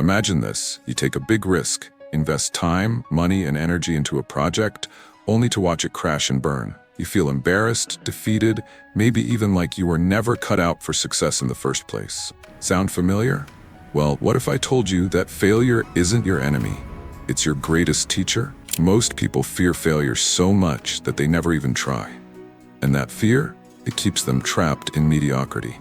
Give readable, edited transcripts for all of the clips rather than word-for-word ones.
Imagine this, you take a big risk, invest time, money, and energy into a project, only to watch it crash and burn. You feel embarrassed, defeated, maybe even like you were never cut out for success in the first place. Sound familiar? Well, what if I told you that failure isn't your enemy? It's your greatest teacher? Most people fear failure so much that they never even try. And that fear, it keeps them trapped in mediocrity.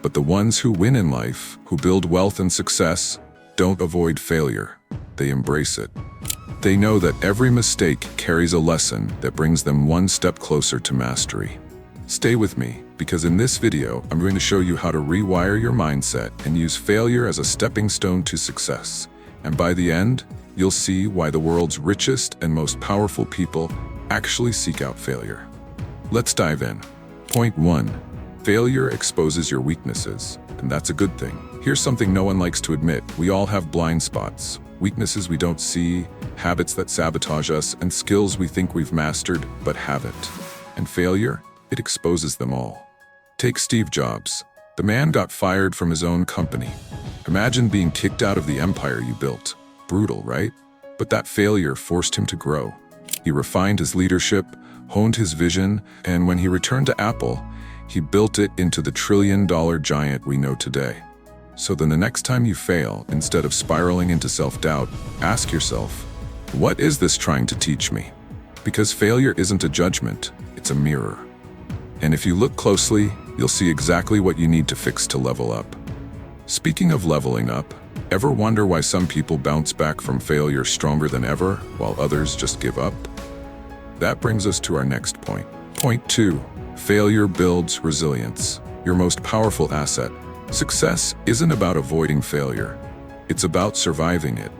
But the ones who win in life, who build wealth and success, don't avoid failure. They embrace it. They know that every mistake carries a lesson that brings them one step closer to mastery. Stay with me, because in this video, I'm going to show you how to rewire your mindset and use failure as a stepping stone to success. And by the end, you'll see why the world's richest and most powerful people actually seek out failure. Let's dive in. Point 1. Failure exposes your weaknesses, and that's a good thing. Here's something no one likes to admit. We all have blind spots. Weaknesses we don't see, habits that sabotage us, and skills we think we've mastered but haven't. And failure, it exposes them all. Take Steve Jobs. The man got fired from his own company. Imagine being kicked out of the empire you built. Brutal, right? But that failure forced him to grow. He refined his leadership, honed his vision, and when he returned to Apple, he built it into the trillion-dollar giant we know today. So then the next time you fail, instead of spiraling into self-doubt, ask yourself, what is this trying to teach me? Because failure isn't a judgment, it's a mirror. And if you look closely, you'll see exactly what you need to fix to level up. Speaking of leveling up, ever wonder why some people bounce back from failure stronger than ever, while others just give up? That brings us to our next point. Point 2. Failure builds resilience, your most powerful asset. Success isn't about avoiding failure. It's about surviving it.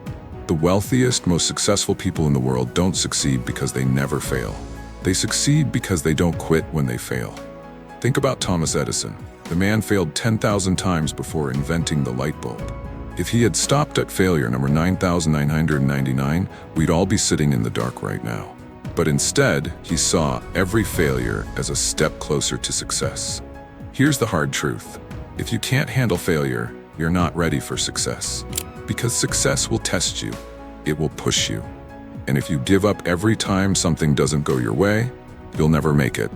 The wealthiest, most successful people in the world don't succeed because they never fail. They succeed because they don't quit when they fail. Think about Thomas Edison. The man failed 10,000 times before inventing the light bulb. If he had stopped at failure number 9,999, we'd all be sitting in the dark right now. But instead, he saw every failure as a step closer to success. Here's the hard truth. If you can't handle failure, you're not ready for success. Because success will test you. It will push you. And if you give up every time something doesn't go your way, you'll never make it.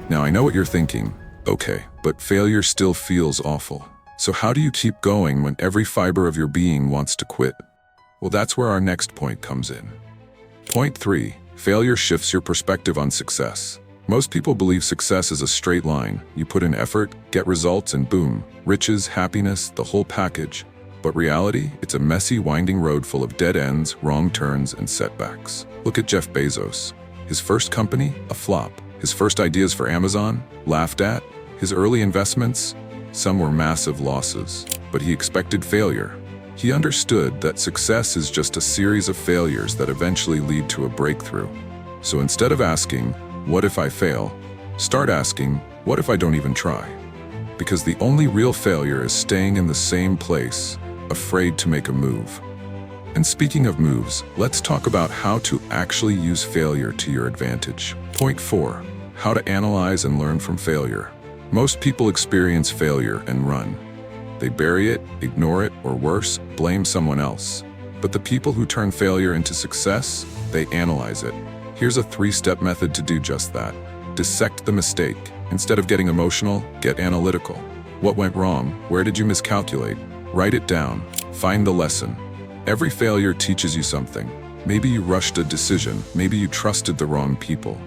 Now I know what you're thinking. Okay, but failure still feels awful. So how do you keep going when every fiber of your being wants to quit? Well, that's where our next point comes in. Point 3. Failure shifts your perspective on success. Most people believe success is a straight line. You put in effort, get results, and boom, riches, happiness, the whole package. But reality, it's a messy, winding road full of dead ends, wrong turns, and setbacks. Look at Jeff Bezos. His first company, a flop. His first ideas for Amazon, laughed at. His early investments, some were massive losses. But he expected failure. He understood that success is just a series of failures that eventually lead to a breakthrough. So instead of asking, what if I fail? Start asking, what if I don't even try? Because the only real failure is staying in the same place, afraid to make a move. And speaking of moves, let's talk about how to actually use failure to your advantage. Point 4. How to analyze and learn from failure. Most people experience failure and run. They bury it, ignore it, or worse, blame someone else. But the people who turn failure into success, they analyze it. Here's a 3-step method to do just that. Dissect the mistake. Instead of getting emotional, get analytical. What went wrong? Where did you miscalculate? Write it down. Find the lesson. Every failure teaches you something. Maybe you rushed a decision. Maybe you trusted the wrong people.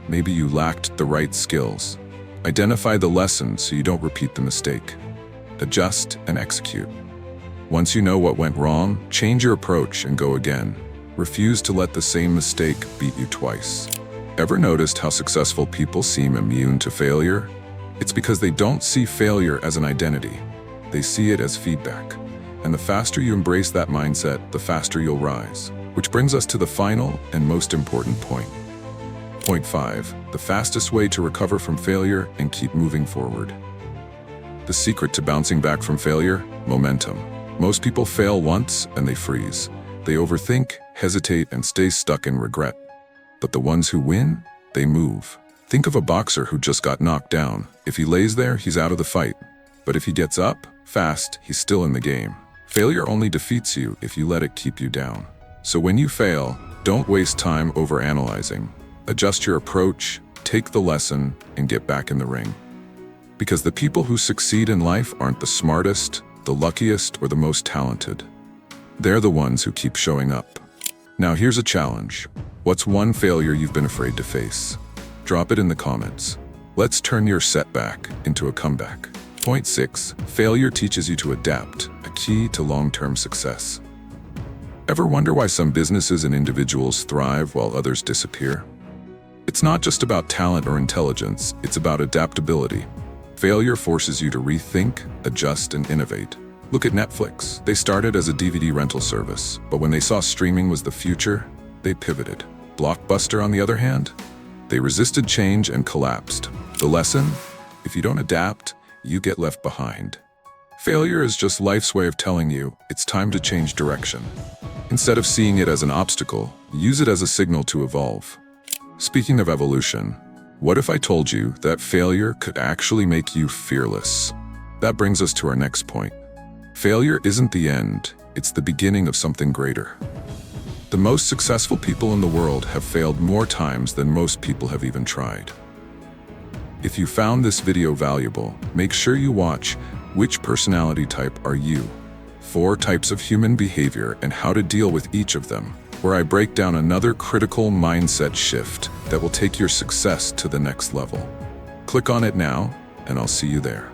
Maybe you lacked the right skills. Identify the lesson so you don't repeat the mistake. Adjust and execute. Once you know what went wrong, change your approach and go again. Refuse to let the same mistake beat you twice. Ever noticed how successful people seem immune to failure? It's because they don't see failure as an identity. They see it as feedback. And the faster you embrace that mindset, the faster you'll rise. Which brings us to the final and most important point. Point 5. The fastest way to recover from failure and keep moving forward. The secret to bouncing back from failure? Momentum. Most people fail once and they freeze. They overthink, hesitate, and stay stuck in regret. But the ones who win, they move. Think of a boxer who just got knocked down. If he lays there, he's out of the fight. But if he gets up, fast, he's still in the game. Failure only defeats you if you let it keep you down. So when you fail, don't waste time overanalyzing. Adjust your approach, take the lesson, and get back in the ring. Because the people who succeed in life aren't the smartest, the luckiest, or the most talented. They're the ones who keep showing up. Now here's a challenge. What's one failure you've been afraid to face? Drop it in the comments. Let's turn your setback into a comeback. Point 6. Failure teaches you to adapt, a key to long-term success. Ever wonder why some businesses and individuals thrive while others disappear? It's not just about talent or intelligence, it's about adaptability. Failure forces you to rethink, adjust, and innovate. Look at Netflix. They started as a DVD rental service, but when they saw streaming was the future, they pivoted. Blockbuster, on the other hand, they resisted change and collapsed. The lesson? If you don't adapt, you get left behind. Failure is just life's way of telling you it's time to change direction. Instead of seeing it as an obstacle, use it as a signal to evolve. Speaking of evolution, what if I told you that failure could actually make you fearless? That brings us to our next point. Failure isn't the end, it's the beginning of something greater. The most successful people in the world have failed more times than most people have even tried. If you found this video valuable, make sure you watch Which Personality Type Are You? 4 Types of Human Behavior and How to Deal with Each of Them, where I break down another critical mindset shift that will take your success to the next level. Click on it now, and I'll see you there.